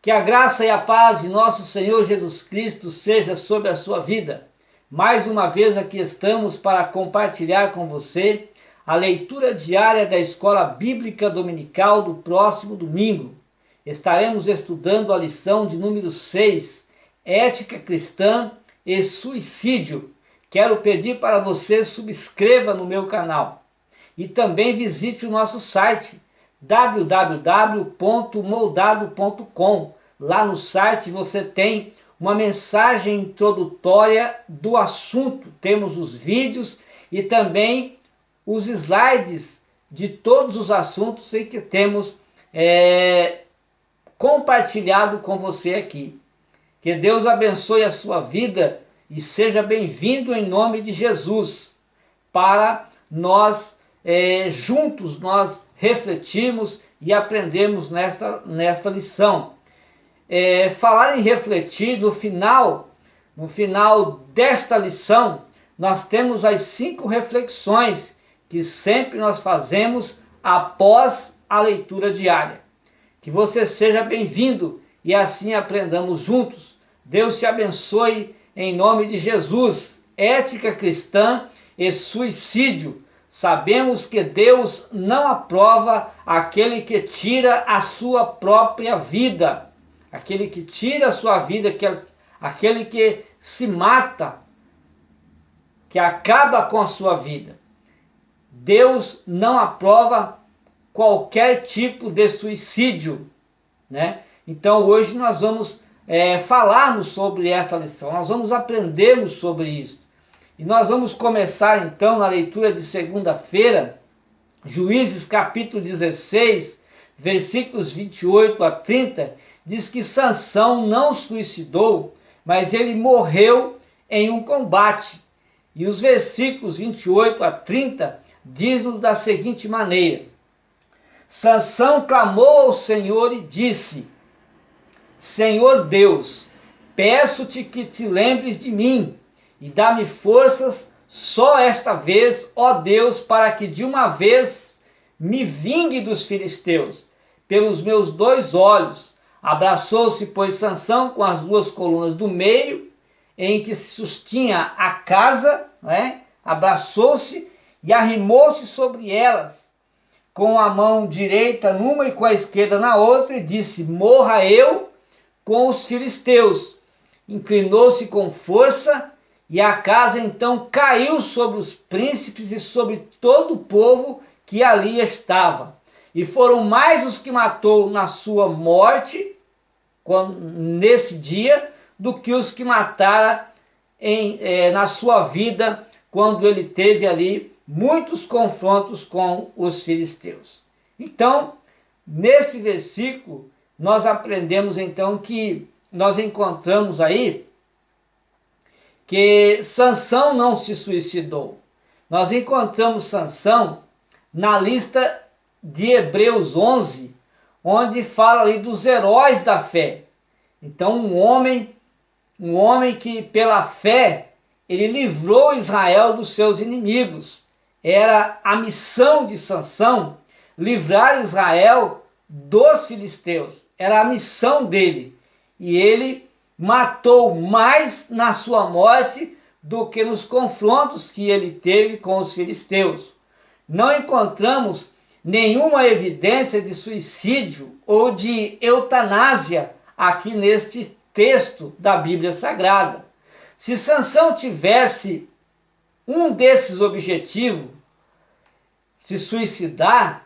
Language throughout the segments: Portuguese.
Que a graça e a paz de nosso Senhor Jesus Cristo seja sobre a sua vida. Mais uma vez aqui estamos para compartilhar com você a leitura diária da Escola Bíblica Dominical do próximo domingo. Estaremos estudando a lição de número 6, Ética Cristã e Suicídio. Quero pedir para você subscreva no meu canal e também visite o nosso site www.moldado.com. Lá no site você tem uma mensagem introdutória do assunto. Temos os vídeos e também os slides de todos os assuntos em que temos compartilhado com você aqui. Que Deus abençoe a sua vida e seja bem-vindo em nome de Jesus. Para nós, juntos, nós refletirmos e aprendemos nesta lição. Falar em refletir, no final desta lição, nós temos as 5 reflexões que sempre nós fazemos após a leitura diária. Que você seja bem-vindo e assim aprendamos juntos. Deus te abençoe em nome de Jesus. Ética cristã e suicídio. Sabemos que Deus não aprova aquele que tira a sua própria vida. Aquele que tira a sua vida, aquele que se mata, que acaba com a sua vida. Deus não aprova qualquer tipo de suicídio, né? Então hoje nós vamos falarmos sobre essa lição, nós vamos aprendermos sobre isso. E nós vamos começar então na leitura de segunda-feira, Juízes capítulo 16, versículos 28 a 30, diz que Sansão não suicidou, mas ele morreu em um combate. E os versículos 28 a 30 diz-nos da seguinte maneira: Sansão clamou ao Senhor e disse: Senhor Deus, peço-te que te lembres de mim e dá-me forças só esta vez, ó Deus, para que de uma vez me vingue dos filisteus, pelos meus 2 olhos. Abraçou-se, pois, Sansão com as 2 colunas do meio, em que se sustinha a casa, abraçou-se e arrimou-se sobre elas, com a mão direita numa e com a esquerda na outra, e disse: morra eu com os filisteus. Inclinou-se com força, e a casa então caiu sobre os príncipes e sobre todo o povo que ali estava. E foram mais os que matou na sua morte, nesse dia, do que os que matara na sua vida, quando ele teve ali muitos confrontos com os filisteus. Então, nesse versículo, nós aprendemos então que nós encontramos aí que Sansão não se suicidou. Nós encontramos Sansão na lista de Hebreus 11, onde fala ali dos heróis da fé. Então um homem que pela fé ele livrou Israel dos seus inimigos. Era a missão de Sansão livrar Israel dos filisteus. Era a missão dele. E ele matou mais na sua morte do que nos confrontos que ele teve com os filisteus. Não encontramos nenhuma evidência de suicídio ou de eutanásia aqui neste texto da Bíblia Sagrada. Se Sansão tivesse um desses objetivos, se suicidar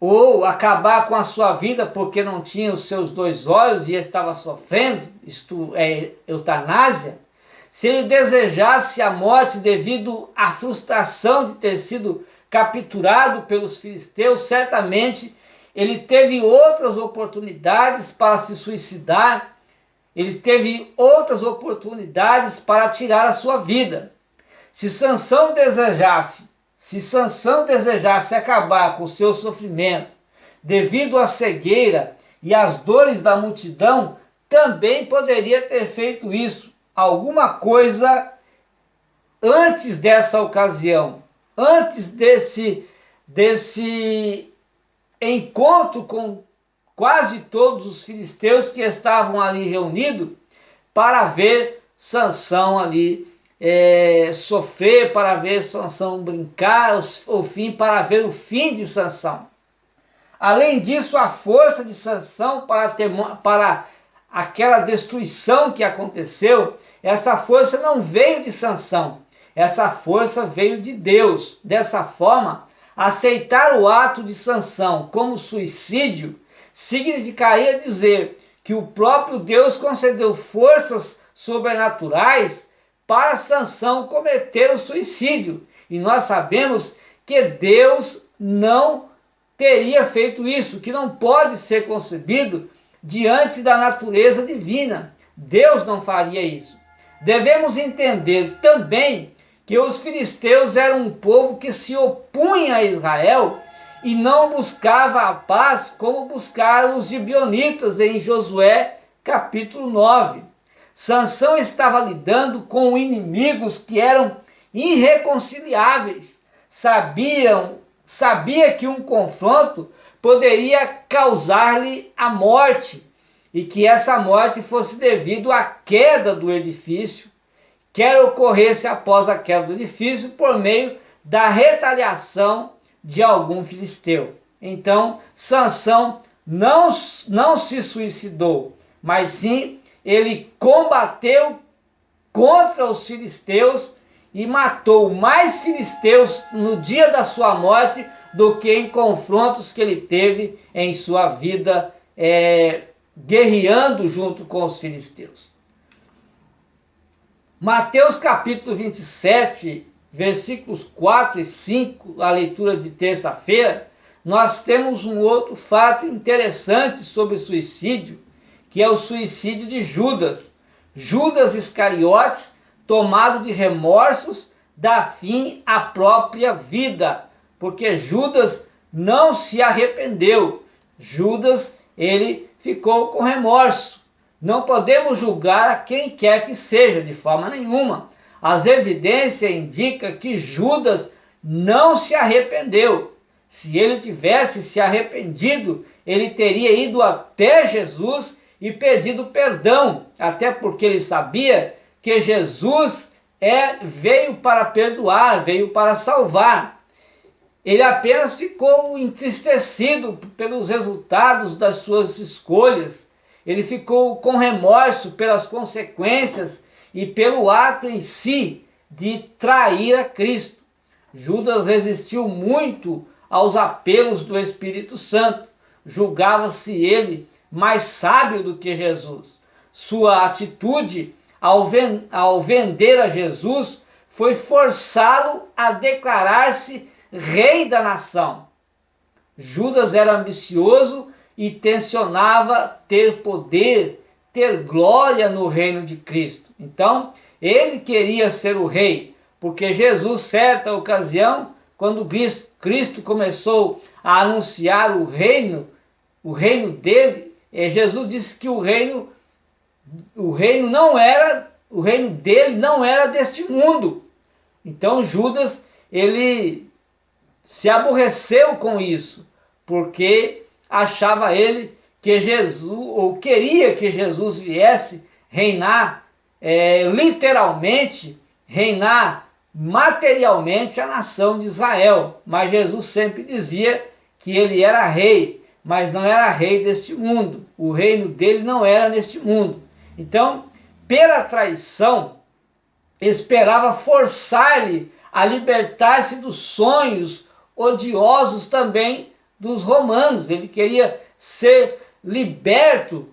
ou acabar com a sua vida porque não tinha os seus 2 olhos e estava sofrendo, isto é eutanásia, se ele desejasse a morte devido à frustração de ter sido capturado pelos filisteus, certamente ele teve outras oportunidades para se suicidar, ele teve outras oportunidades para tirar a sua vida. Se Sansão desejasse acabar com o seu sofrimento devido à cegueira e às dores da multidão, também poderia ter feito isso, alguma coisa antes dessa ocasião, antes desse encontro quase todos os filisteus que estavam ali reunidos para ver Sansão ali sofrer, para ver Sansão brincar, para ver o fim de Sansão. Além disso, a força de Sansão para aquela destruição que aconteceu, essa força não veio de Sansão, essa força veio de Deus. Dessa forma, aceitar o ato de Sansão como suicídio significaria dizer que o próprio Deus concedeu forças sobrenaturais para Sansão cometer o suicídio. E nós sabemos que Deus não teria feito isso, que não pode ser concebido diante da natureza divina. Deus não faria isso. Devemos entender também que os filisteus eram um povo que se opunha a Israel e não buscava a paz como buscaram os gibeonitas em Josué capítulo 9. Sansão estava lidando com inimigos que eram irreconciliáveis. Sabia que um confronto poderia causar-lhe a morte e que essa morte fosse devido à queda do edifício, quer ocorresse após a queda do edifício por meio da retaliação de algum filisteu. Então, Sansão não se suicidou, mas sim ele combateu contra os filisteus e matou mais filisteus no dia da sua morte do que em confrontos que ele teve em sua vida guerreando junto com os filisteus. Mateus capítulo 27, versículos 4 e 5, a leitura de terça-feira, nós temos um outro fato interessante sobre suicídio, que é o suicídio de Judas. Judas Iscariotes, tomado de remorsos, dá fim à própria vida, porque Judas não se arrependeu. Judas, ele ficou com remorso. Não podemos julgar a quem quer que seja, de forma nenhuma. As evidências indicam que Judas não se arrependeu. Se ele tivesse se arrependido, ele teria ido até Jesus e pedido perdão, até porque ele sabia que Jesus veio para perdoar, veio para salvar. Ele apenas ficou entristecido pelos resultados das suas escolhas. Ele ficou com remorso pelas consequências e pelo ato em si de trair a Cristo. Judas resistiu muito aos apelos do Espírito Santo. Julgava-se ele mais sábio do que Jesus. Sua atitude ao vender a Jesus foi forçá-lo a declarar-se rei da nação. Judas era ambicioso e tensionava ter poder, ter glória no reino de Cristo. Então, ele queria ser o rei, porque Jesus, certa ocasião, quando Cristo começou a anunciar o reino dele, Jesus disse que o reino dele não era deste mundo. Então Judas, ele se aborreceu com isso, porque achava ele que Jesus, ou queria que Jesus viesse reinar, literalmente, reinar materialmente a nação de Israel. Mas Jesus sempre dizia que ele era rei, mas não era rei deste mundo. O reino dele não era neste mundo. Então, pela traição, esperava forçar-lhe a libertar-se dos sonhos odiosos também dos romanos. Ele queria ser liberto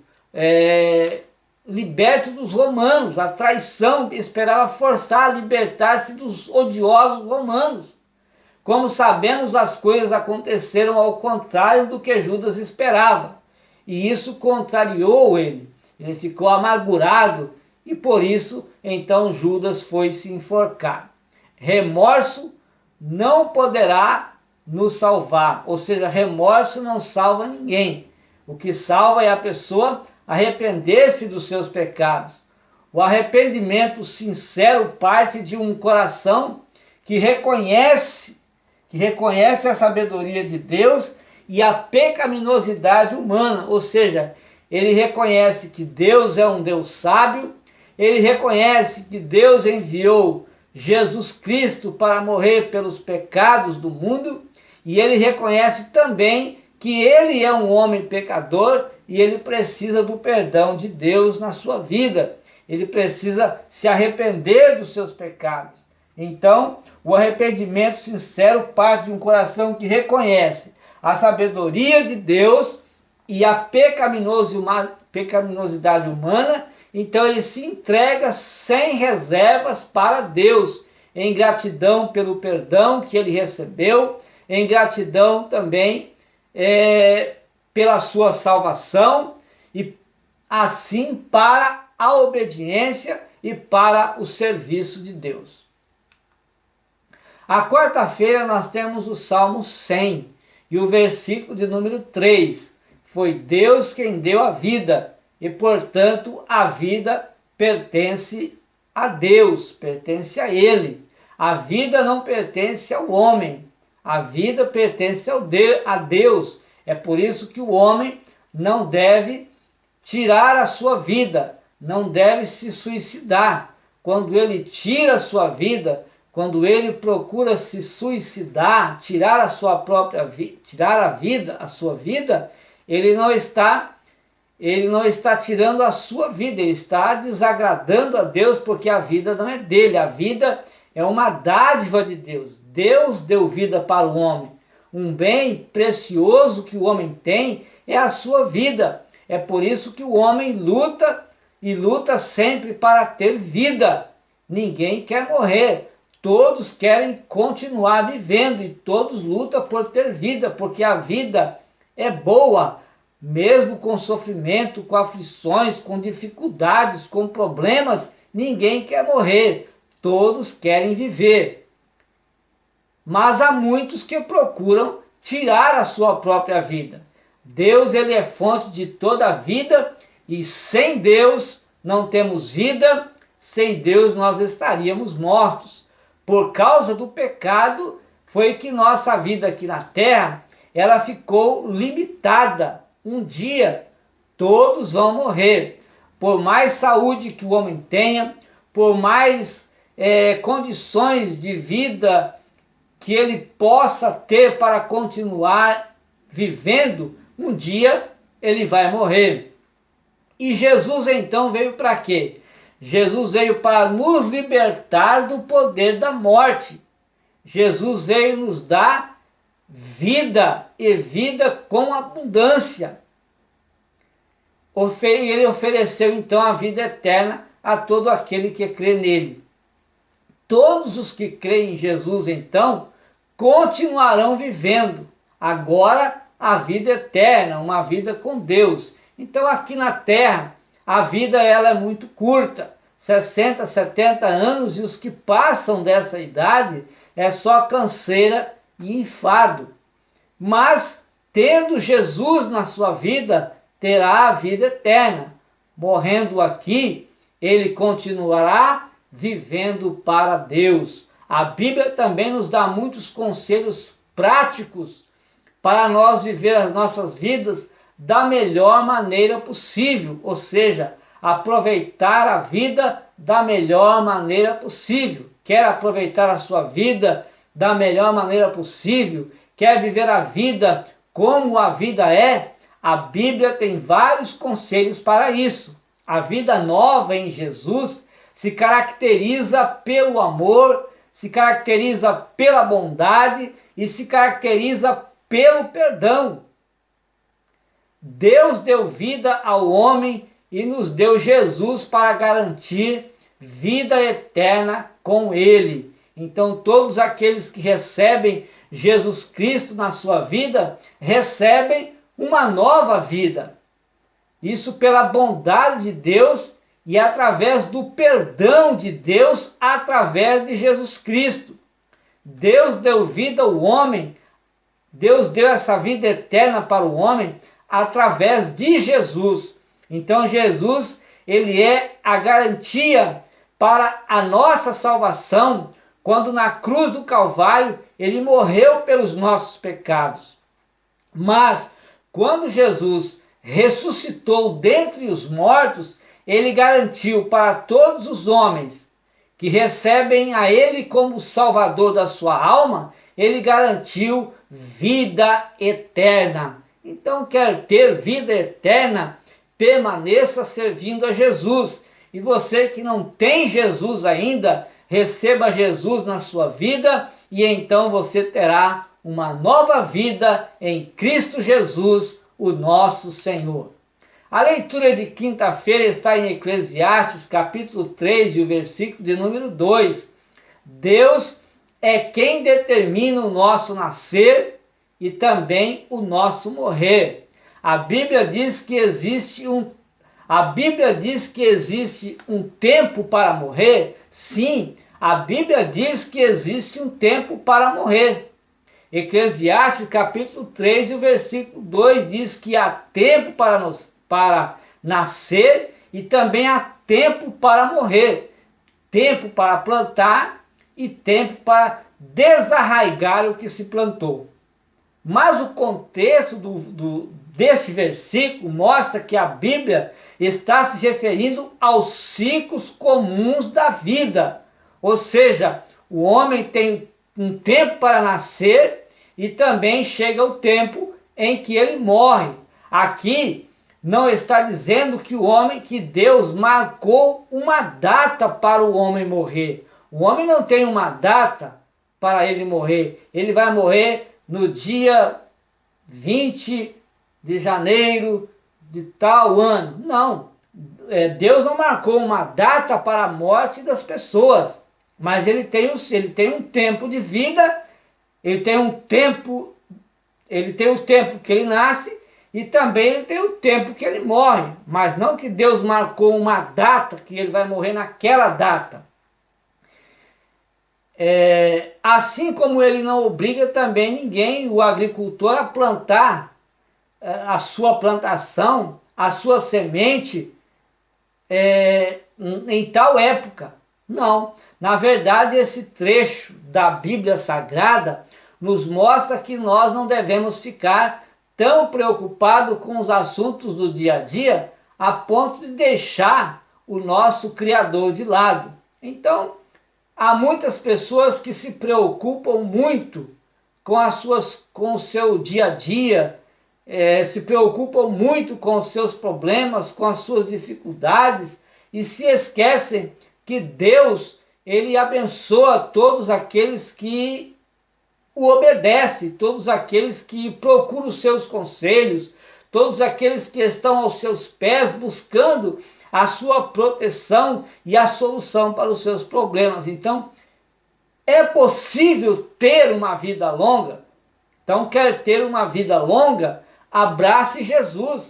dos romanos. A traição esperava forçar a libertar-se dos odiosos romanos. Como sabemos, as coisas aconteceram ao contrário do que Judas esperava. E isso contrariou ele. Ele ficou amargurado e por isso, então, Judas foi se enforcar. Remorso não poderá nos salvar. Ou seja, remorso não salva ninguém. O que salva é a pessoa arrepender-se dos seus pecados. O arrependimento sincero parte de um coração que reconhece a sabedoria de Deus e a pecaminosidade humana, ou seja, ele reconhece que Deus é um Deus sábio, ele reconhece que Deus enviou Jesus Cristo para morrer pelos pecados do mundo, e ele reconhece também que ele é um homem pecador e ele precisa do perdão de Deus na sua vida. Ele precisa se arrepender dos seus pecados. Então, o arrependimento sincero parte de um coração que reconhece a sabedoria de Deus e a pecaminosidade humana. Então ele se entrega sem reservas para Deus, em gratidão pelo perdão que ele recebeu, em gratidão também pela sua salvação, e assim para a obediência e para o serviço de Deus. A quarta-feira nós temos o Salmo 100 e o versículo de número 3. Foi Deus quem deu a vida, e, portanto, a vida pertence a Deus, pertence a Ele. A vida não pertence ao homem, a vida pertence a Deus. É por isso que o homem não deve tirar a sua vida, não deve se suicidar. Quando ele tira a sua vida, quando ele procura se suicidar, tirar a sua própria vida, tirar a sua vida, ele não está tirando a sua vida, ele está desagradando a Deus, porque a vida não é dele, a vida é uma dádiva de Deus. Deus deu vida para o homem. Um bem precioso que o homem tem é a sua vida. É por isso que o homem luta e luta sempre para ter vida. Ninguém quer morrer, todos querem continuar vivendo e todos lutam por ter vida, porque a vida é boa. Mesmo com sofrimento, com aflições, com dificuldades, com problemas, ninguém quer morrer, todos querem viver. Mas há muitos que procuram tirar a sua própria vida. Deus, ele é fonte de toda a vida, e sem Deus não temos vida, sem Deus nós estaríamos mortos. Por causa do pecado, foi que nossa vida aqui na terra, ela ficou limitada. Um dia todos vão morrer. Por mais saúde que o homem tenha, por mais condições de vida que ele possa ter para continuar vivendo, um dia ele vai morrer. E Jesus então veio para quê? Jesus veio para nos libertar do poder da morte. Jesus veio nos dar vida, e vida com abundância. Ele ofereceu então a vida eterna a todo aquele que crê nele. Todos os que creem em Jesus então continuarão vivendo agora a vida eterna, uma vida com Deus. Então aqui na terra a vida ela é muito curta, 60, 70 anos, e os que passam dessa idade é só canseira e enfado. Mas tendo Jesus na sua vida, terá a vida eterna. Morrendo aqui, ele continuará vivendo para Deus. A Bíblia também nos dá muitos conselhos práticos para nós viver as nossas vidas da melhor maneira possível, ou seja, aproveitar a vida da melhor maneira possível. Quer aproveitar a sua vida da melhor maneira possível? Quer viver a vida como a vida é? A Bíblia tem vários conselhos para isso. A vida nova em Jesus se caracteriza pelo amor, se caracteriza pela bondade e se caracteriza pelo perdão. Deus deu vida ao homem e nos deu Jesus para garantir vida eterna com ele. Então todos aqueles que recebem Jesus Cristo na sua vida, recebem uma nova vida. Isso pela bondade de Deus e através do perdão de Deus através de Jesus Cristo. Deus deu vida ao homem, Deus deu essa vida eterna para o homem através de Jesus. Então Jesus, ele é a garantia para a nossa salvação, quando na cruz do Calvário ele morreu pelos nossos pecados. Mas quando Jesus ressuscitou dentre os mortos, ele garantiu para todos os homens que recebem a ele como Salvador da sua alma, ele garantiu vida eterna. Então, quer ter vida eterna, permaneça servindo a Jesus. E você que não tem Jesus ainda, receba Jesus na sua vida e então você terá uma nova vida em Cristo Jesus, o nosso Senhor. A leitura de quinta-feira está em Eclesiastes, capítulo 3, e o versículo de número 2. Deus é quem determina o nosso nascer e também o nosso morrer. A Bíblia diz que existe um tempo para morrer? Sim, a Bíblia diz que existe um tempo para morrer. Eclesiastes capítulo 3, e o versículo 2 diz que há tempo para nascer e também há tempo para morrer. Tempo para plantar e tempo para desarraigar o que se plantou. Mas o contexto deste versículo mostra que a Bíblia está se referindo aos ciclos comuns da vida. Ou seja, o homem tem um tempo para nascer e também chega o tempo em que ele morre. Aqui não está dizendo que Deus marcou uma data para o homem morrer. O homem não tem uma data para ele morrer. Ele vai morrer no dia 20 de janeiro de tal ano. Não. Deus não marcou uma data para a morte das pessoas. Mas ele tem um tempo de vida, ele tem o tempo que ele nasce e também ele tem o tempo que ele morre. Mas não que Deus marcou uma data que ele vai morrer naquela data. Assim como ele não obriga também ninguém, o agricultor, a plantar a sua plantação, a sua semente em tal época. Não. Na verdade, esse trecho da Bíblia Sagrada nos mostra que nós não devemos ficar tão preocupados com os assuntos do dia a dia a ponto de deixar o nosso Criador de lado. Então, há muitas pessoas que se preocupam muito com o seu dia a dia, se preocupam muito com os seus problemas, com as suas dificuldades e se esquecem que Deus, ele abençoa todos aqueles que o obedecem, todos aqueles que procuram os seus conselhos, todos aqueles que estão aos seus pés buscando a sua proteção e a solução para os seus problemas. Então, é possível ter uma vida longa? Então, quer ter uma vida longa? Abrace Jesus.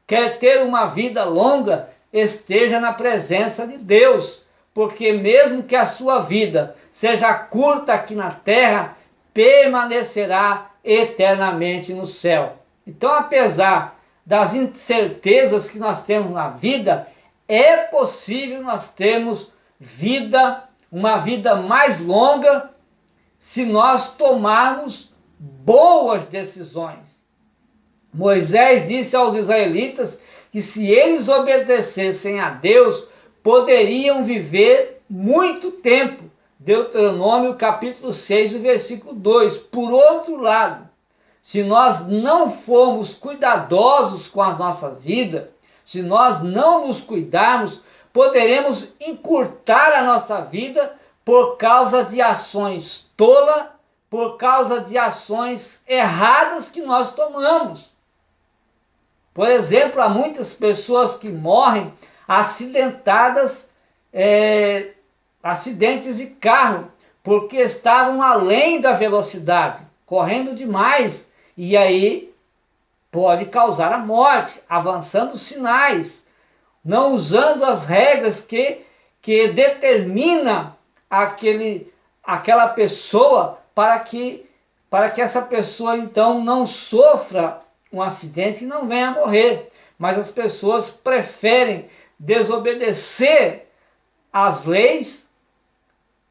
Quer ter uma vida longa? Esteja na presença de Deus. Porque mesmo que a sua vida seja curta aqui na terra, permanecerá eternamente no céu. Então, apesar das incertezas que nós temos na vida, é possível nós termos uma vida mais longa, se nós tomarmos boas decisões. Moisés disse aos israelitas que se eles obedecessem a Deus, poderiam viver muito tempo. Deuteronômio capítulo 6, versículo 2. Por outro lado, se nós não formos cuidadosos com as nossas vidas, se nós não nos cuidarmos, poderemos encurtar a nossa vida por causa de ações tolas, por causa de ações erradas que nós tomamos. Por exemplo, há muitas pessoas que morrem acidentadas, acidentes de carro, porque estavam além da velocidade, correndo demais, e aí pode causar a morte, avançando os sinais, não usando as regras que determina aquela pessoa para que essa pessoa então não sofra um acidente e não venha a morrer. Mas as pessoas preferem desobedecer às leis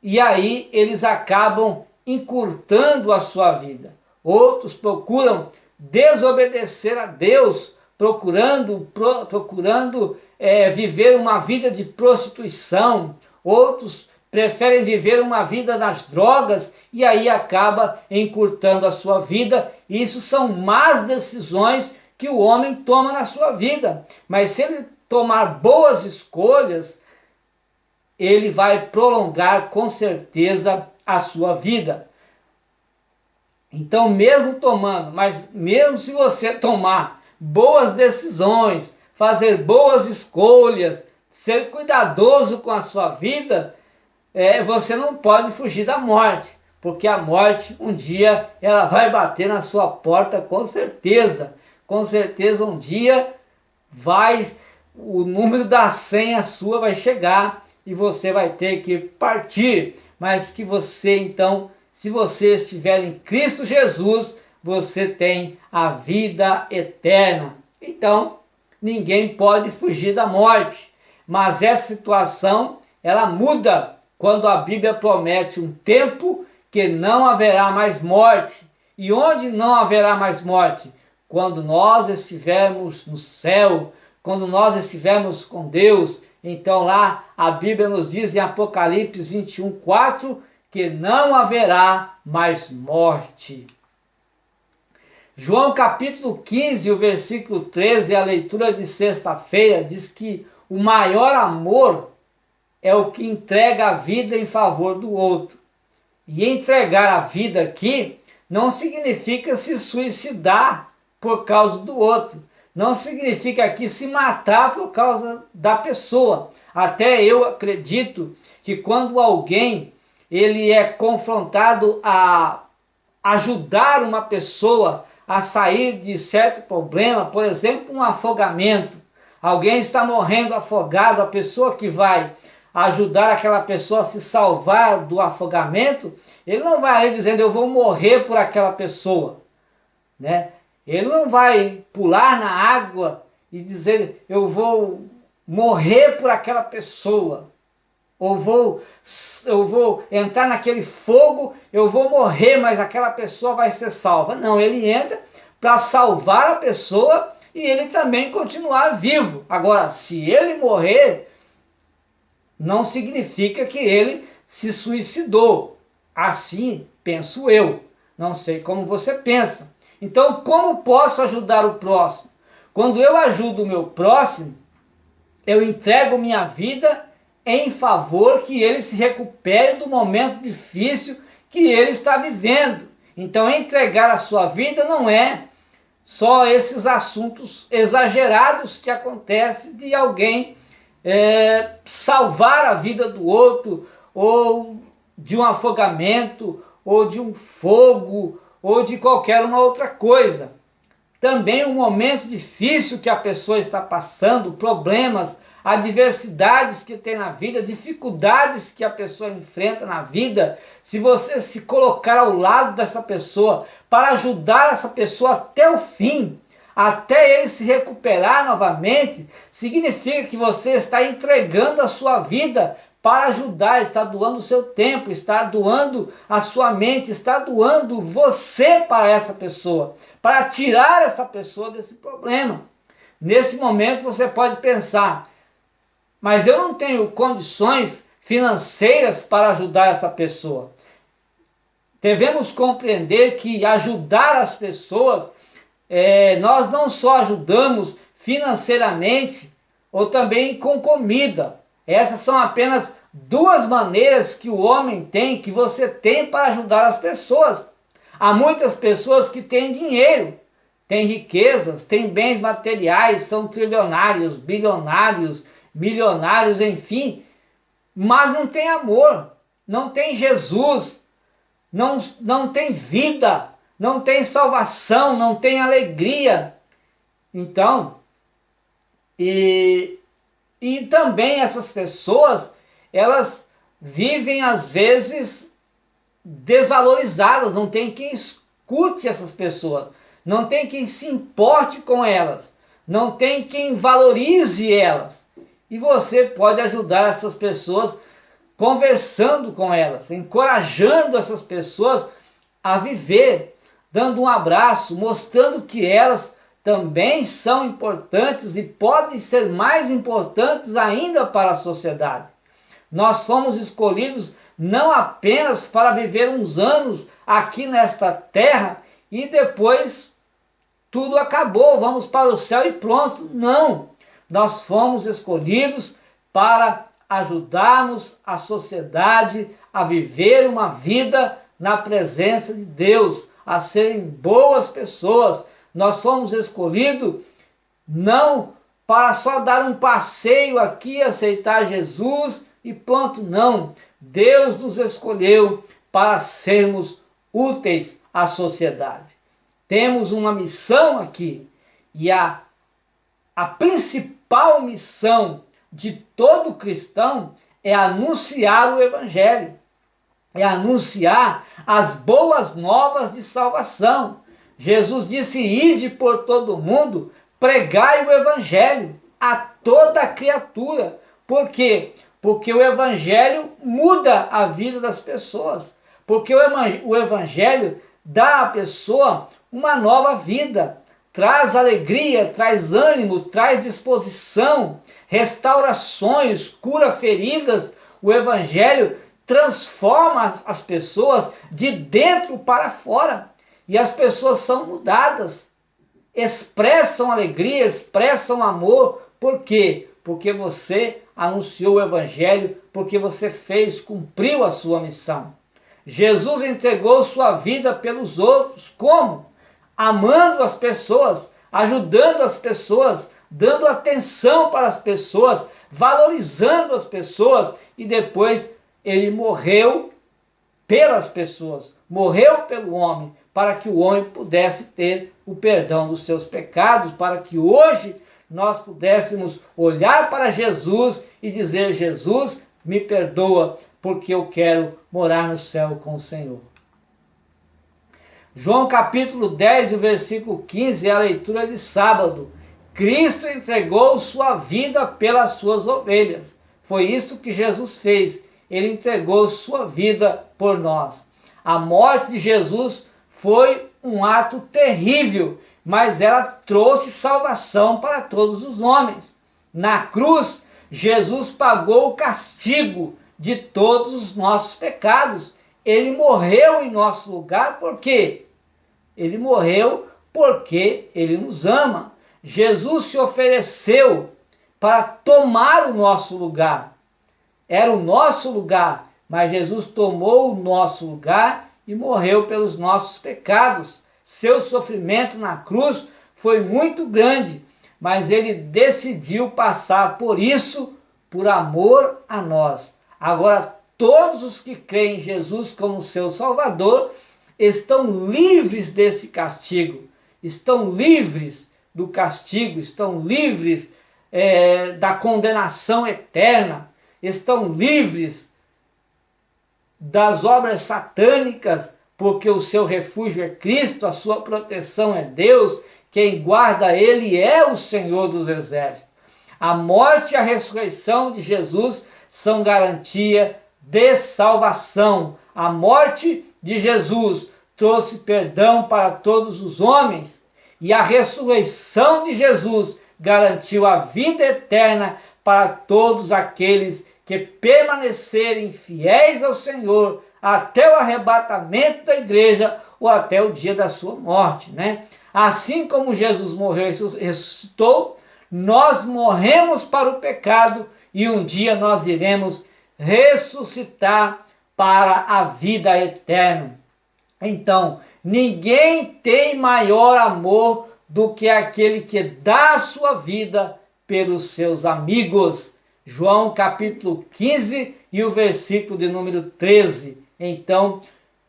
e aí eles acabam encurtando a sua vida. Outros procuram desobedecer a Deus, procurando viver uma vida de prostituição. Outros preferem viver uma vida nas drogas e aí acaba encurtando a sua vida. Isso são más decisões que o homem toma na sua vida. Mas se ele tomar boas escolhas, ele vai prolongar com certeza a sua vida. Então, mesmo se você tomar boas decisões, fazer boas escolhas, ser cuidadoso com a sua vida, você não pode fugir da morte, porque a morte um dia ela vai bater na sua porta com certeza. Com certeza um dia o número da senha sua vai chegar e você vai ter que partir. Mas que você então, se você estiver em Cristo Jesus, você tem a vida eterna. Então, ninguém pode fugir da morte. Mas essa situação, ela muda quando a Bíblia promete um tempo que não haverá mais morte. E onde não haverá mais morte? Quando nós estivermos no céu, quando nós estivermos com Deus. Então lá a Bíblia nos diz em Apocalipse 21:4 que não haverá mais morte. João capítulo 15, o versículo 13, a leitura de sexta-feira, diz que o maior amor é o que entrega a vida em favor do outro. E entregar a vida aqui não significa se suicidar por causa do outro. Não significa aqui se matar por causa da pessoa. Até eu acredito que quando alguém ele é confrontado a ajudar uma pessoa a sair de certo problema, por exemplo, um afogamento. Alguém está morrendo afogado, a pessoa que vai ajudar aquela pessoa a se salvar do afogamento, ele não vai ali dizendo eu vou morrer por aquela pessoa, né? Ele não vai pular na água e dizer eu vou morrer por aquela pessoa, ou eu vou entrar naquele fogo, eu vou morrer, mas aquela pessoa vai ser salva. Não, ele entra para salvar a pessoa e ele também continuar vivo. Agora, se ele morrer, não significa que ele se suicidou. Assim penso eu. Não sei como você pensa. Então, como posso ajudar o próximo? Quando eu ajudo o meu próximo, eu entrego minha vida em favor que ele se recupere do momento difícil que ele está vivendo. Então, entregar a sua vida não é só esses assuntos exagerados que acontecem de alguém salvar a vida do outro, ou de um afogamento, ou de um fogo, ou de qualquer uma outra coisa. Também um momento difícil que a pessoa está passando, problemas, adversidades que tem na vida, dificuldades que a pessoa enfrenta na vida, se você se colocar ao lado dessa pessoa para ajudar essa pessoa até o fim, até ele se recuperar novamente, significa que você está entregando a sua vida para ajudar, está doando o seu tempo, está doando a sua mente, está doando você para essa pessoa, para tirar essa pessoa desse problema. Nesse momento você pode pensar, mas eu não tenho condições financeiras para ajudar essa pessoa. Devemos compreender que ajudar as pessoas, nós não só ajudamos financeiramente, ou também com comida. Essas são apenas duas maneiras que o homem tem, que você tem para ajudar as pessoas. Há muitas pessoas que têm dinheiro, têm riquezas, têm bens materiais, são trilionários, bilionários, milionários, enfim, mas não tem amor, não tem Jesus, não tem vida, não tem salvação, não tem alegria. Então, e também essas pessoas, elas vivem às vezes desvalorizadas, não tem quem escute essas pessoas, não tem quem se importe com elas, não tem quem valorize elas. E você pode ajudar essas pessoas conversando com elas, encorajando essas pessoas a viver. dando um abraço, mostrando que elas também são importantes e podem ser mais importantes ainda para a sociedade. Nós fomos escolhidos não apenas para viver uns anos aqui nesta terra e depois tudo acabou, vamos para o céu e pronto. Não, nós fomos escolhidos para ajudarmos a sociedade a viver uma vida na presença de Deus, a serem boas pessoas. Nós fomos escolhidos não para só dar um passeio aqui, aceitar Jesus e pronto, não. Deus nos escolheu para sermos úteis à sociedade. Temos uma missão aqui e a principal missão de todo cristão é anunciar o Evangelho, é anunciar as boas novas de salvação. Jesus disse: ide por todo mundo, pregai o Evangelho a toda criatura. Por quê? Porque o Evangelho muda a vida das pessoas, porque o Evangelho dá à pessoa uma nova vida, traz alegria, traz ânimo, traz disposição, restaura sonhos, cura feridas. O Evangelho transforma as pessoas de dentro para fora e as pessoas são mudadas, expressam alegria, expressam amor. Por quê? Porque você anunciou o Evangelho, porque você cumpriu a sua missão. Jesus entregou sua vida pelos outros. Como? Amando as pessoas, ajudando as pessoas, dando atenção para as pessoas, valorizando as pessoas, e depois ele morreu pelas pessoas, morreu pelo homem, para que o homem pudesse ter o perdão dos seus pecados, para que hoje nós pudéssemos olhar para Jesus e dizer: Jesus, me perdoa, porque eu quero morar no céu com o Senhor. João capítulo 10, o versículo 15, é a leitura de sábado. Cristo entregou sua vida pelas suas ovelhas. Foi isso que Jesus fez. Ele entregou sua vida por nós. A morte de Jesus foi um ato terrível, mas ela trouxe salvação para todos os homens. Na cruz, Jesus pagou o castigo de todos os nossos pecados. Ele morreu em nosso lugar. Por quê? Ele morreu porque ele nos ama. Jesus se ofereceu para tomar o nosso lugar. Era o nosso lugar, mas Jesus tomou o nosso lugar e morreu pelos nossos pecados. Seu sofrimento na cruz foi muito grande, mas ele decidiu passar por isso, por amor a nós. Agora, todos os que creem em Jesus como seu Salvador estão livres desse castigo, estão livres do castigo, estão livres da condenação eterna, estão livres das obras satânicas, porque o seu refúgio é Cristo, a sua proteção é Deus, quem guarda ele é o Senhor dos Exércitos. A morte e a ressurreição de Jesus são garantia de salvação. A morte de Jesus trouxe perdão para todos os homens e a ressurreição de Jesus garantiu a vida eterna para todos aqueles que permanecerem fiéis ao Senhor até o arrebatamento da igreja ou até o dia da sua morte, né? Assim como Jesus morreu e ressuscitou, nós morremos para o pecado e um dia nós iremos ressuscitar para a vida eterna. Então, ninguém tem maior amor do que aquele que dá a sua vida pelos seus amigos. João capítulo 15 e o versículo de número 13. Então,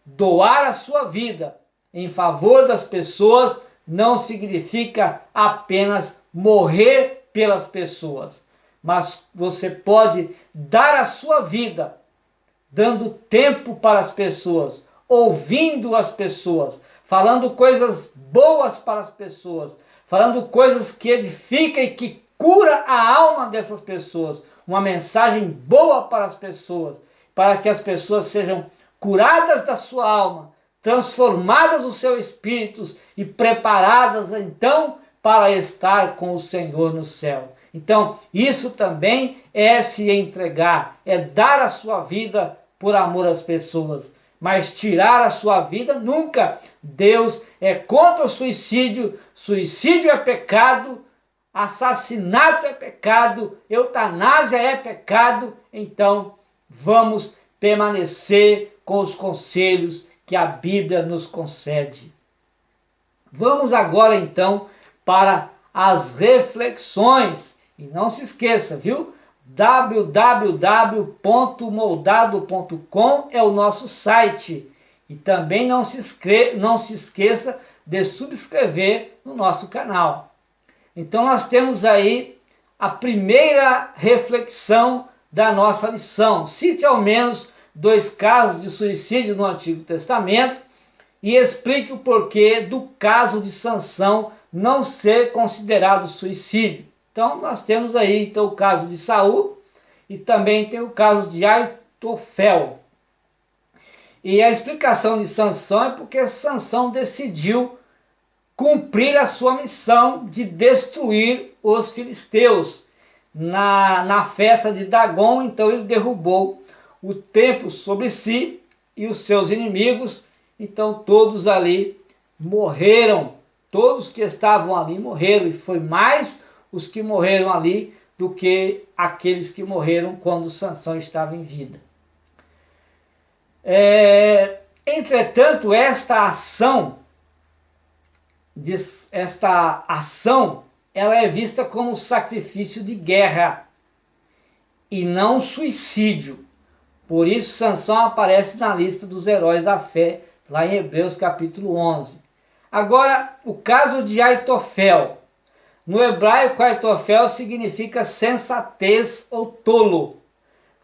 doar a sua vida em favor das pessoas não significa apenas morrer pelas pessoas, mas você pode dar a sua vida dando tempo para as pessoas, ouvindo as pessoas, falando coisas boas para as pessoas, falando coisas que edificam e que cura a alma dessas pessoas, uma mensagem boa para as pessoas, para que as pessoas sejam curadas da sua alma, transformadas o seu espírito e preparadas então para estar com o Senhor no céu. Então, isso também é se entregar, é dar a sua vida por amor às pessoas. Mas tirar a sua vida, nunca. Deus é contra o suicídio, suicídio é pecado, assassinato é pecado, eutanásia é pecado. Então, vamos permanecer com os conselhos que a Bíblia nos concede. Vamos agora então para as reflexões. E não se esqueça, viu? www.moldado.com é o nosso site. E também não se esqueça de subscrever no nosso canal. Então nós temos aí a primeira reflexão da nossa lição. Cite ao menos 2 casos de suicídio no Antigo Testamento e explique o porquê do caso de Sansão não ser considerado suicídio. Então nós temos aí então, o caso de Saul e também tem o caso de Aitofel. E a explicação de Sansão é porque Sansão decidiu cumprir a sua missão de destruir os filisteus. Na festa de Dagon, então ele derrubou o templo sobre si e os seus inimigos, então todos ali morreram, todos que estavam ali morreram, e foi mais os que morreram ali do que aqueles que morreram quando Sansão estava em vida. Entretanto, esta ação ela é vista como sacrifício de guerra e não suicídio. Por isso Sansão aparece na lista dos heróis da fé, lá em Hebreus capítulo 11. Agora, o caso de Aitofel. No hebraico, Aitofel significa sensatez ou tolo.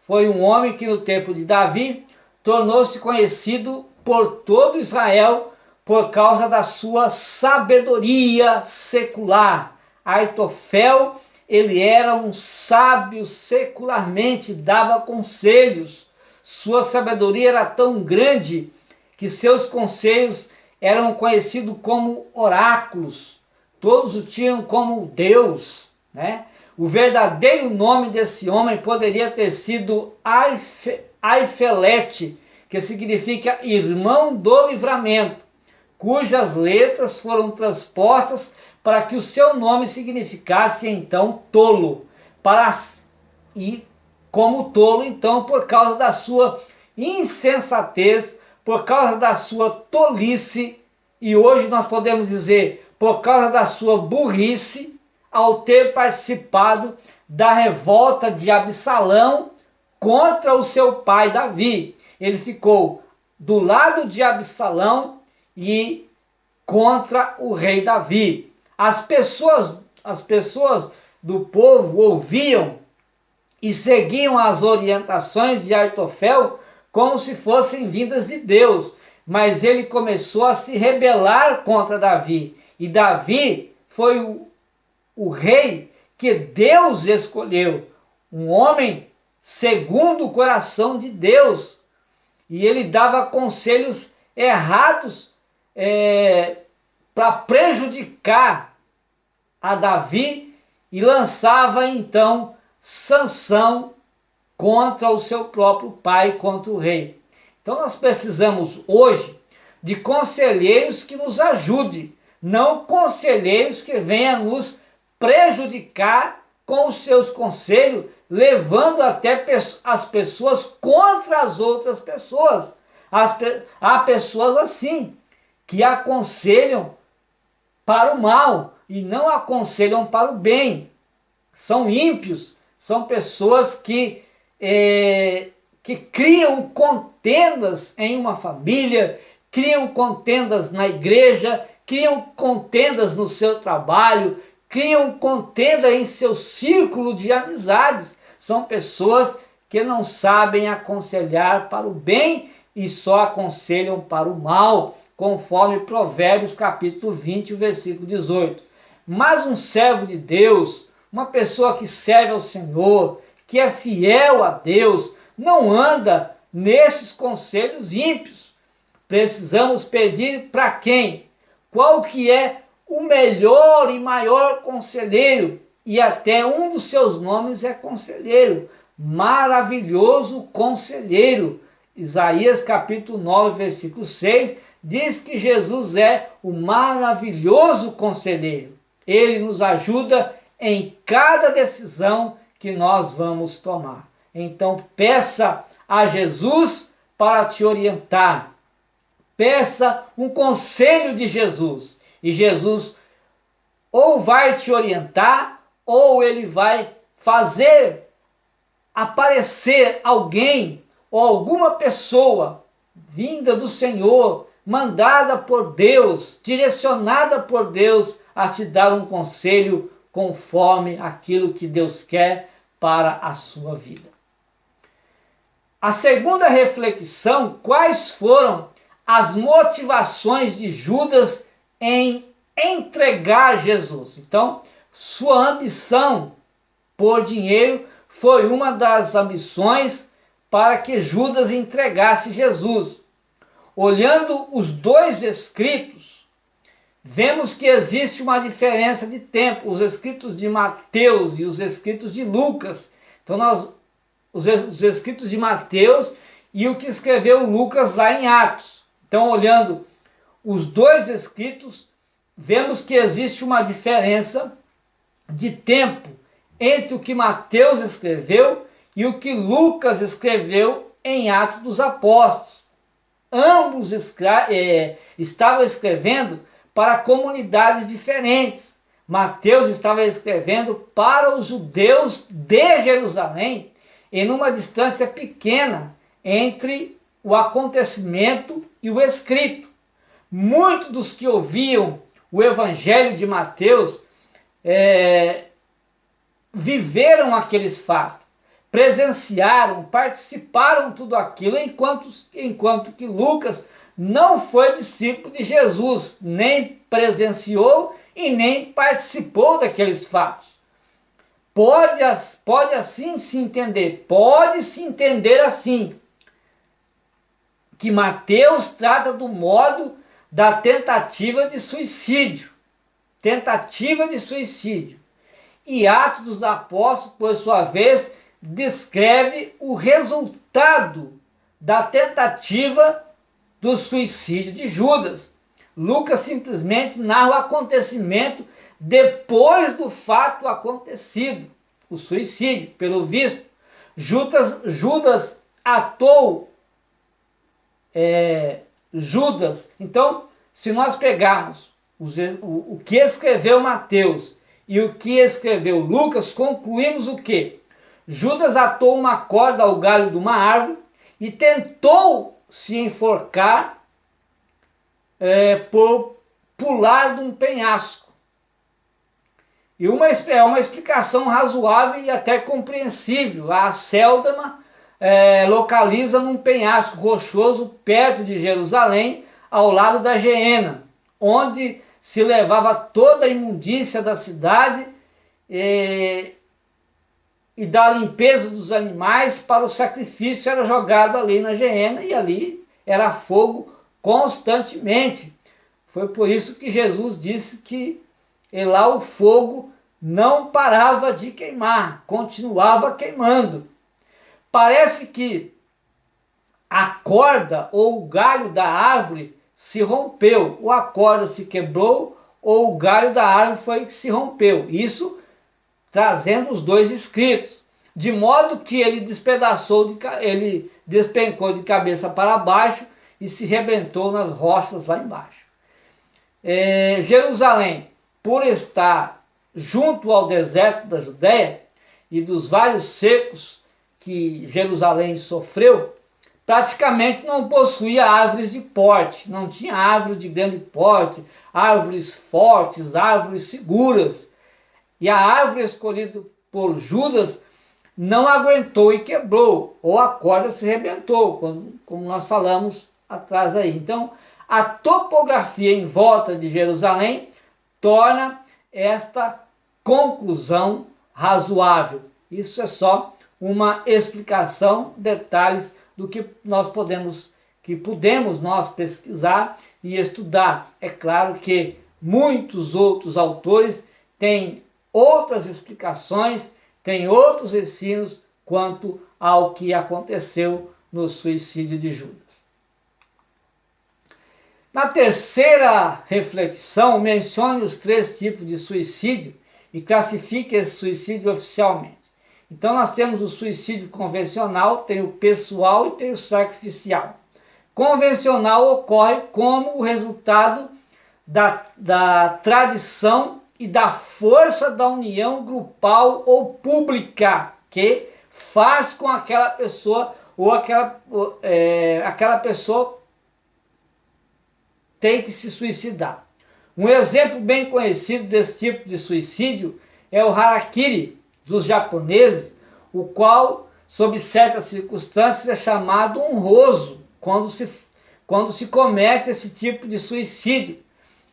Foi um homem que no tempo de Davi tornou-se conhecido por todo Israel por causa da sua sabedoria secular. Aitofel, ele era um sábio secularmente, dava conselhos. Sua sabedoria era tão grande que seus conselhos eram conhecidos como oráculos. Todos o tinham como Deus, né? O verdadeiro nome desse homem poderia ter sido Aifelete, que significa irmão do livramento, cujas letras foram transpostas para que o seu nome significasse então tolo, e como tolo então por causa da sua insensatez, por causa da sua tolice, e hoje nós podemos dizer por causa da sua burrice, ao ter participado da revolta de Absalão contra o seu pai Davi. Ele ficou do lado de Absalão e contra o rei Davi. As pessoas do povo ouviam e seguiam as orientações de Aitofel como se fossem vindas de Deus, mas ele começou a se rebelar contra Davi, e Davi foi o rei que Deus escolheu, um homem segundo o coração de Deus, e ele dava conselhos errados para prejudicar a Davi, e lançava então Sansão contra o seu próprio pai, contra o rei. Então nós precisamos hoje de conselheiros que nos ajudem, não conselheiros que venham nos prejudicar com os seus conselhos, levando até as pessoas contra as outras pessoas. Há pessoas assim, que aconselham para o mal e não aconselham para o bem. São ímpios, são pessoas que criam contendas em uma família, criam contendas na igreja, criam contendas no seu trabalho, criam contenda em seu círculo de amizades. São pessoas que não sabem aconselhar para o bem e só aconselham para o mal, conforme Provérbios capítulo 20, versículo 18. Mas um servo de Deus, uma pessoa que serve ao Senhor, que é fiel a Deus, não anda nesses conselhos ímpios. precisamos pedir para quem? Qual que é o melhor e maior conselheiro? E até um dos seus nomes é conselheiro, maravilhoso conselheiro. Isaías capítulo 9, versículo 6, diz que Jesus é o maravilhoso conselheiro. Ele nos ajuda em cada decisão que nós vamos tomar. Então peça a Jesus para te orientar. Peça um conselho de Jesus. E Jesus ou vai te orientar, ou ele vai fazer aparecer alguém ou alguma pessoa vinda do Senhor, mandada por Deus, direcionada por Deus a te dar um conselho conforme aquilo que Deus quer para a sua vida. A segunda reflexão: quais foram as motivações de Judas em entregar Jesus? Então, sua ambição por dinheiro foi uma das ambições para que Judas entregasse Jesus. Olhando os dois escritos, vemos que existe uma diferença de tempo, os escritos de Mateus e os escritos de Lucas. Então, os escritos de Mateus e o que escreveu Lucas lá em Atos. Então, olhando os dois escritos, vemos que existe uma diferença de tempo entre o que Mateus escreveu e o que Lucas escreveu em Atos dos Apóstolos. Ambos estavam escrevendo para comunidades diferentes. Mateus estava escrevendo para os judeus de Jerusalém, em uma distância pequena entre o acontecimento e o escrito. Muitos dos que ouviam o evangelho de Mateus viveram aqueles fatos, presenciaram, participaram tudo aquilo, enquanto que Lucas não foi discípulo de Jesus, nem presenciou e nem participou daqueles fatos. Pode assim se entender, pode se entender assim, que Mateus trata do modo da tentativa de suicídio. E Atos dos Apóstolos, por sua vez, descreve o resultado da tentativa do suicídio de Judas. Lucas simplesmente narra o acontecimento depois do fato acontecido, o suicídio. Pelo visto, Judas atou Judas. Então, se nós pegarmos o que escreveu Mateus e o que escreveu Lucas, concluímos o quê? Judas atou uma corda ao galho de uma árvore e tentou se enforcar por pular de um penhasco. E é uma explicação razoável e até compreensível. A Acéldama localiza num penhasco rochoso perto de Jerusalém, ao lado da Geena, onde se levava toda a imundícia da cidade e da limpeza dos animais para o sacrifício era jogado ali na Geena, e ali era fogo constantemente. Foi por isso que Jesus disse que lá o fogo não parava de queimar, continuava queimando. Parece que a corda ou o galho da árvore se rompeu, ou a corda se quebrou, ou o galho da árvore foi que se rompeu. Isso trazendo os dois escritos, de modo que ele despencou de cabeça para baixo e se rebentou nas rochas lá embaixo. Jerusalém, por estar junto ao deserto da Judéia e dos vários secos que Jerusalém sofreu, praticamente não possuía árvores de porte, não tinha árvores de grande porte, árvores fortes, árvores seguras. E a árvore escolhida por Judas não aguentou e quebrou, ou a corda se rebentou, como nós falamos atrás aí. Então, a topografia em volta de Jerusalém torna esta conclusão razoável. Isso é só uma explicação, detalhes do que nós podemos que podemos nós pesquisar e estudar. É claro que muitos outros autores têm outras explicações, têm outros ensinos quanto ao que aconteceu no suicídio de Judas. Na terceira reflexão, mencione os 3 tipos de suicídio e classifique esse suicídio oficialmente. Então nós temos o suicídio convencional, tem o pessoal e tem o sacrificial. Convencional ocorre como o resultado da tradição e da força da união grupal ou pública que faz com aquela pessoa ou aquela pessoa tem que se suicidar. Um exemplo bem conhecido desse tipo de suicídio é o harakiri dos japoneses, o qual, sob certas circunstâncias, é chamado honroso quando se comete esse tipo de suicídio,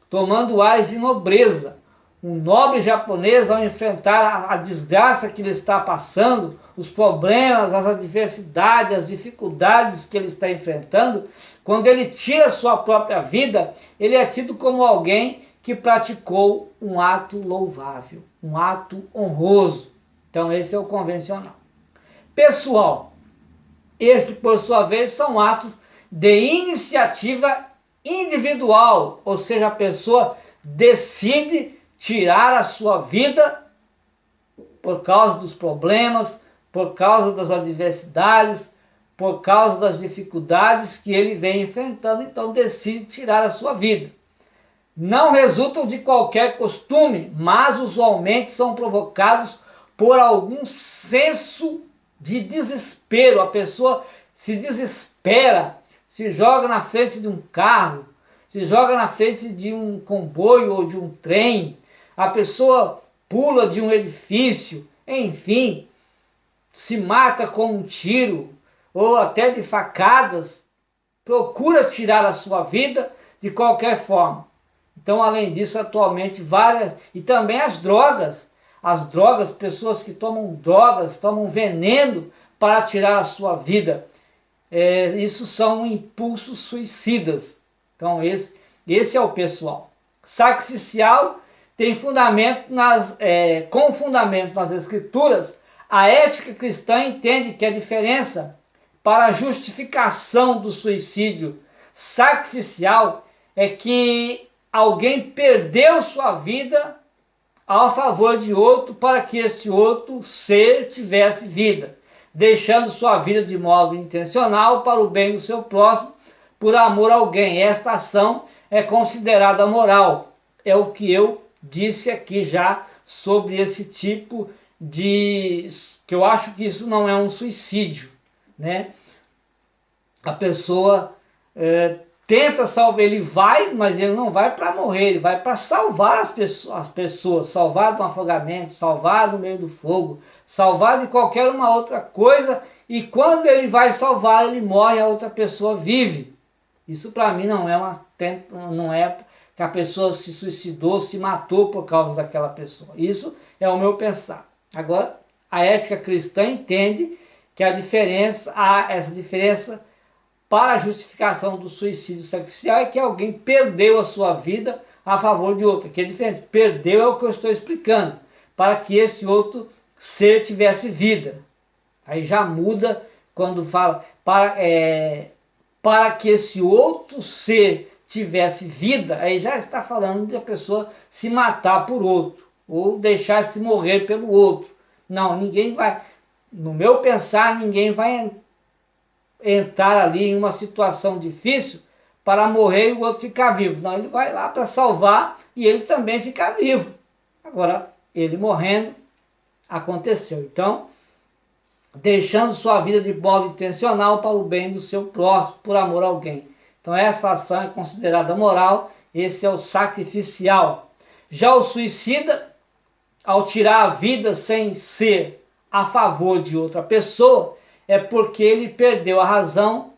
tomando ares de nobreza. Um nobre japonês, ao enfrentar a desgraça que ele está passando, os problemas, as adversidades, as dificuldades que ele está enfrentando, quando ele tira sua própria vida, ele é tido como alguém que praticou um ato louvável, um ato honroso. Então esse é o convencional. Pessoal, esse por sua vez são atos de iniciativa individual, ou seja, a pessoa decide tirar a sua vida por causa dos problemas, por causa das adversidades, por causa das dificuldades que ele vem enfrentando, então decide tirar a sua vida. Não resultam de qualquer costume, mas usualmente são provocados por algum senso de desespero. A pessoa se desespera, se joga na frente de um carro, se joga na frente de um comboio ou de um trem, a pessoa pula de um edifício, enfim, se mata com um tiro ou até de facadas, procura tirar a sua vida de qualquer forma. Então, além disso, atualmente e também as drogas, pessoas que tomam drogas, tomam veneno para tirar a sua vida, isso são impulsos suicidas. Então esse é o pessoal. Sacrificial tem fundamento com fundamento nas Escrituras. A ética cristã entende que a diferença para a justificação do suicídio sacrificial é que alguém perdeu sua vida a favor de outro para que este outro ser tivesse vida, deixando sua vida de modo intencional para o bem do seu próximo, por amor a alguém. Esta ação é considerada moral. É o que eu disse aqui já sobre esse tipo que eu acho que isso não é um suicídio, né? A pessoa tenta salvar, ele vai, mas ele não vai para morrer, ele vai para salvar as pessoas, salvar do afogamento, salvar do meio do fogo, salvar de qualquer uma outra coisa, e quando ele vai salvar, ele morre, a outra pessoa vive. Isso para mim não é que a pessoa se suicidou, se matou por causa daquela pessoa. Isso é o meu pensar. Agora, a ética cristã entende que essa diferença para a justificação do suicídio sacrificial é que alguém perdeu a sua vida a favor de outro, que é diferente. Perdeu é o que eu estou explicando, para que esse outro ser tivesse vida. Aí já muda quando fala para que esse outro ser tivesse vida, aí já está falando de a pessoa se matar por outro, ou deixar-se morrer pelo outro. Não, ninguém vai, no meu pensar, ninguém vai entrar ali em uma situação difícil para morrer e o outro ficar vivo. Não, ele vai lá para salvar e ele também ficar vivo. Agora, ele morrendo, aconteceu. Então, deixando sua vida de modo intencional para o bem do seu próximo, por amor a alguém. Então essa ação é considerada moral, esse é o sacrificial. Já o suicida, ao tirar a vida sem ser a favor de outra pessoa, é porque ele perdeu a razão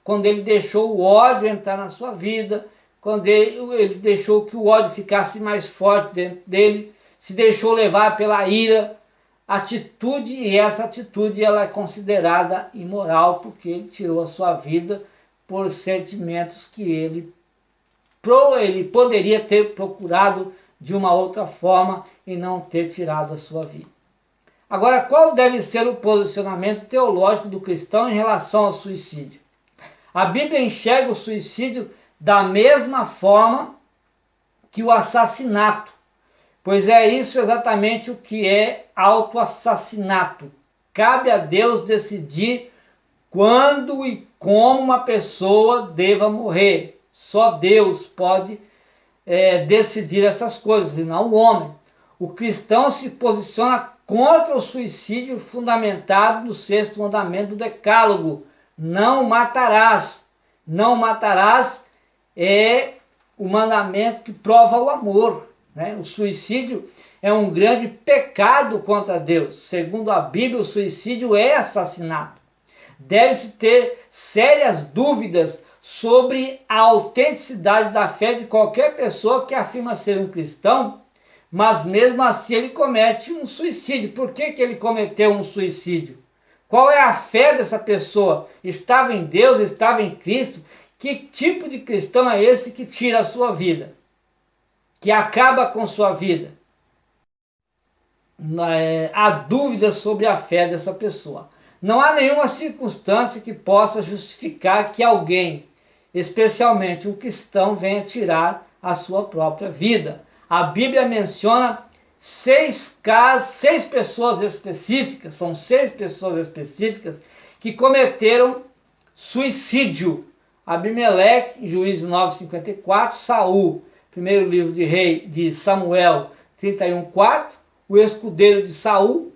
quando ele deixou o ódio entrar na sua vida, quando ele deixou que o ódio ficasse mais forte dentro dele, se deixou levar pela ira, e essa atitude ela é considerada imoral, porque ele tirou a sua vida por sentimentos que ele poderia ter procurado de uma outra forma e não ter tirado a sua vida. Agora, qual deve ser o posicionamento teológico do cristão em relação ao suicídio? A Bíblia enxerga o suicídio da mesma forma que o assassinato, pois é isso exatamente o que é autoassassinato. Cabe a Deus decidir quando e como uma pessoa deva morrer. Só Deus pode decidir essas coisas, e não o homem. O cristão se posiciona contra o suicídio fundamentado no 6º mandamento do Decálogo: não matarás. Não matarás é o mandamento que prova o amor, né? O suicídio é um grande pecado contra Deus. Segundo a Bíblia, o suicídio é assassinato. Deve-se ter sérias dúvidas sobre a autenticidade da fé de qualquer pessoa que afirma ser um cristão, mas mesmo assim ele comete um suicídio. Por que ele cometeu um suicídio? Qual é a fé dessa pessoa? Estava em Deus? Estava em Cristo? Que tipo de cristão é esse que tira a sua vida? Que acaba com sua vida? Há dúvidas sobre a fé dessa pessoa. Não há nenhuma circunstância que possa justificar que alguém, especialmente um cristão, venha tirar a sua própria vida. A Bíblia menciona seis pessoas específicas, são 6 pessoas específicas que cometeram suicídio. Abimeleque, Juízes 9:54, Saul, primeiro livro de Rei de Samuel 31:4, o escudeiro de Saul,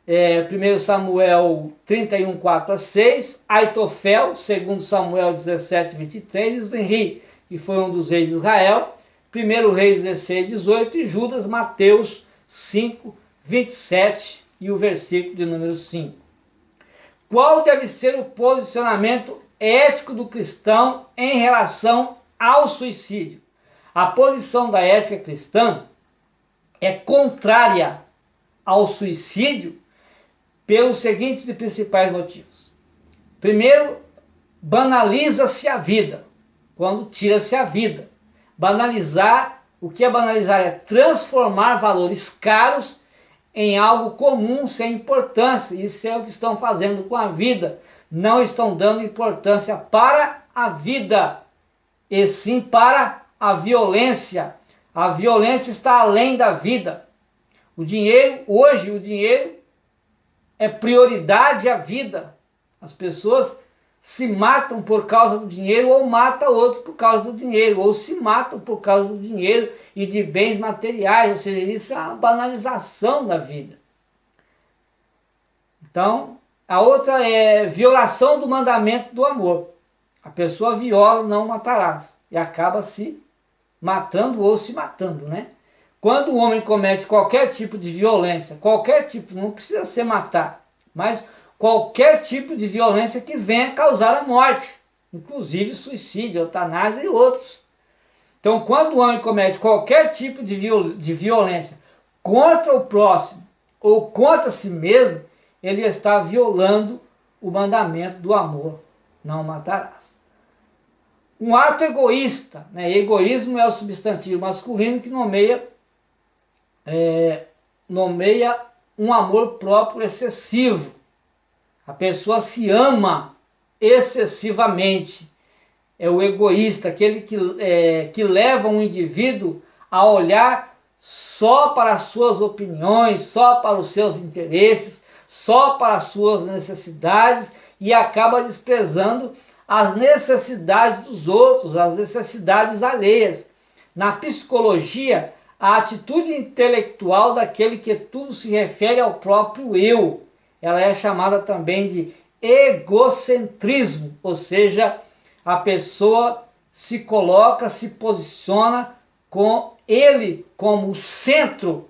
1 Samuel 31:4-6, Aitofel, 2 Samuel 17:23, e Zenri, que foi um dos reis de Israel, 1 Reis 16:18, e Judas, Mateus 5:27 e o versículo de número 5. Qual deve ser o posicionamento ético do cristão em relação ao suicídio? A posição da ética cristã é contrária ao suicídio pelos seguintes e principais motivos. Primeiro, banaliza-se a vida, quando tira-se a vida. Banalizar, o que é banalizar? É transformar valores caros em algo comum, sem importância. Isso é o que estão fazendo com a vida. Não estão dando importância para a vida, e sim para a violência. A violência está além da vida. Hoje o dinheiro é prioridade à vida. As pessoas se matam por causa do dinheiro, ou matam outro por causa do dinheiro, ou se matam por causa do dinheiro e de bens materiais, ou seja, isso é uma banalização da vida. Então, a outra é violação do mandamento do amor. A pessoa viola, não matarás, e acaba se matando ou se matando, né? Quando o homem comete qualquer tipo de violência, qualquer tipo, não precisa ser matar, mas qualquer tipo de violência que venha causar a morte, inclusive suicídio, eutanásia e outros. Então, quando o homem comete qualquer tipo de violência contra o próximo ou contra si mesmo, ele está violando o mandamento do amor: não matarás. Um ato egoísta, né? Egoísmo é o substantivo masculino que nomeia um amor próprio excessivo. A pessoa se ama excessivamente. É o egoísta, aquele que leva um indivíduo a olhar só para as suas opiniões, só para os seus interesses, só para as suas necessidades, e acaba desprezando as necessidades dos outros, as necessidades alheias. Na psicologia, a atitude intelectual daquele que tudo se refere ao próprio eu, ela é chamada também de egocentrismo, ou seja, a pessoa se coloca, se posiciona com ele como o centro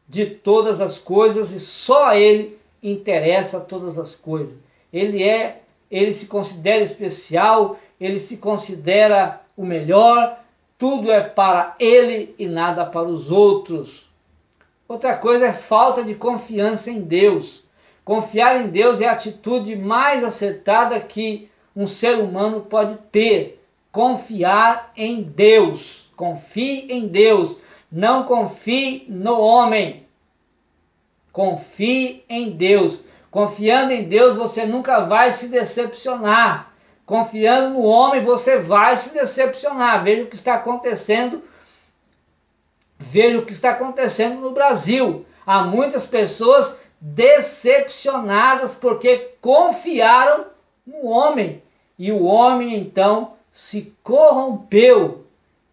de todas as coisas, e só a ele interessa todas as coisas. Ele se considera especial, ele se considera o melhor, tudo é para ele e nada para os outros. Outra coisa é falta de confiança em Deus. Confiar em Deus é a atitude mais acertada que um ser humano pode ter: confiar em Deus. Confie em Deus, não confie no homem. Confie em Deus. Confiando em Deus, você nunca vai se decepcionar. Confiando no homem, você vai se decepcionar. Veja o que está acontecendo. Veja o que está acontecendo no Brasil. Há muitas pessoas decepcionadas porque confiaram no homem. E o homem, então, se corrompeu.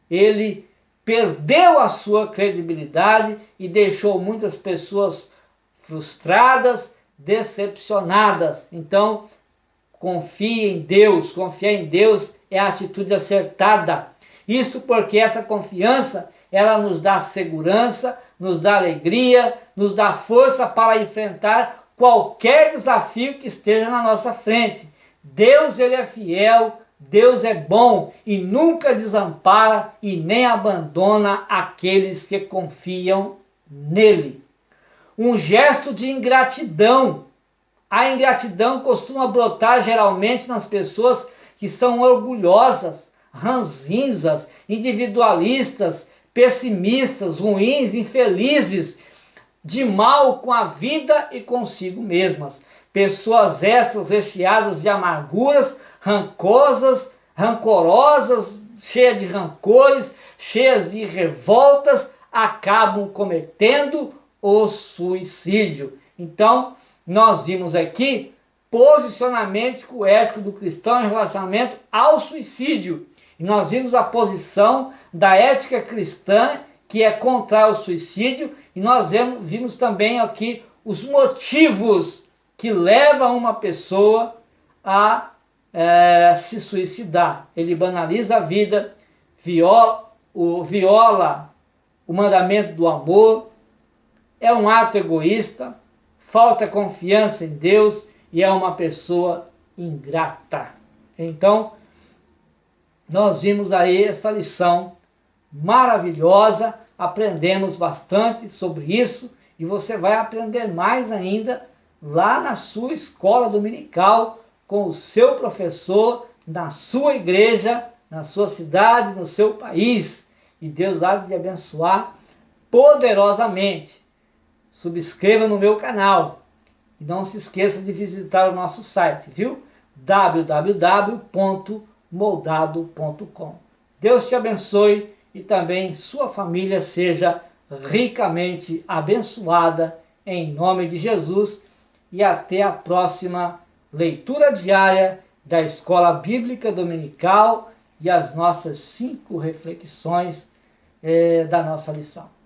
Ele perdeu a sua credibilidade e deixou muitas pessoas frustradas, decepcionadas. Então, confie em Deus. Confiar em Deus é a atitude acertada. Isto porque essa confiança, ela nos dá segurança, nos dá alegria, nos dá força para enfrentar qualquer desafio que esteja na nossa frente. Deus, ele é fiel, Deus é bom e nunca desampara e nem abandona aqueles que confiam nele. Um gesto de ingratidão. A ingratidão costuma brotar geralmente nas pessoas que são orgulhosas, ranzinzas, individualistas, pessimistas, ruins, infelizes, de mal com a vida e consigo mesmas. Pessoas essas recheadas de amarguras, rancorosas, cheias de rancores, cheias de revoltas, acabam cometendo o suicídio. Então, nós vimos aqui posicionamento ético do cristão em relacionamento ao suicídio. E nós vimos a posição da ética cristã, que é contra o suicídio, e nós vimos também aqui os motivos que levam uma pessoa a se suicidar. Ele banaliza a vida, viola o mandamento do amor, é um ato egoísta, falta confiança em Deus e é uma pessoa ingrata. Então, nós vimos aí essa lição maravilhosa, aprendemos bastante sobre isso e você vai aprender mais ainda lá na sua escola dominical, com o seu professor, na sua igreja, na sua cidade, no seu país. E Deus há de abençoar poderosamente. Subscreva no meu canal. E não se esqueça de visitar o nosso site, viu? www.moldado.com. Deus te abençoe e também sua família seja ricamente abençoada em nome de Jesus e até a próxima leitura diária da Escola Bíblica Dominical e as nossas 5 reflexões da nossa lição.